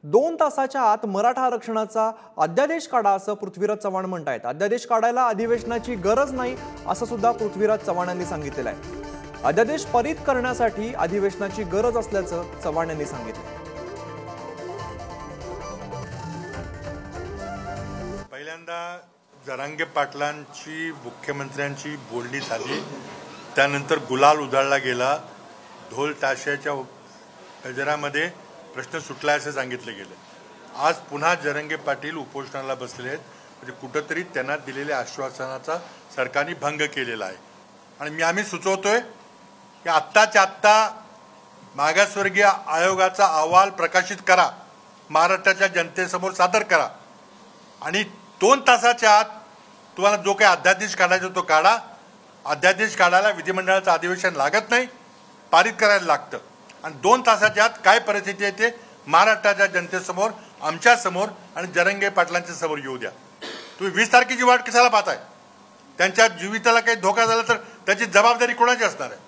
2 तासाच्या आत मराठा आरक्षणाचा अध्यादेश काढा असं पृथ्वीराज चव्हाण म्हणतायत। अध्यादेश काढायला अधिवेशनाची गरज नाही असं सुद्धा पृथ्वीराज चव्हाण यांनी सांगितलेलं आहे। अध्यादेश पारित करण्यासाठी अधिवेशनाची गरज असल्याचं चव्हाण यांनी सांगितलं। पहिल्यांदा जरांगे पाटलांची मुख्यमंत्र्यांची बोलणी झाली, त्यानंतर गुलाल उधळला गेला, ढोल ताशाच्या गजरामध्ये प्रश्न सुटला असे सांगितले गेले। आज पुन्हा जरांगे पाटील उपोषणाला बसले आहेत, म्हणजे कुठेतरी त्यांना दिलेल्या आश्वासनाचा सरकारने भंग केलेला आहे। आणि आम्ही सुचवतोय की आत्ताच्या आत्ता मागासवर्गीय आयोगाचा अहवाल प्रकाशित करा, महाराष्ट्राच्या जनतेसमोर सादर करा आणि 2 तासाच्या आत तुम्हाला जो काही अध्यादेश काढायचा तो काढा। अध्यादेश काढायला विधिमंडळाचं अधिवेशन लागत नाही, पारित करायला लागतं। आणि 2 तासाच्या आत काय परिस्थिती आहे ते महाराष्ट्राच्या जनतेसमोर, आमच्या समोर आणि जरांगे पाटलांच्या समोर येऊ द्या। तुम्ही 20 तारखेची वाट कशाला पाहताय? त्यांच्या जीविताला काही धोका झाला तर त्याची जबाबदारी कोणाची असणार आहे?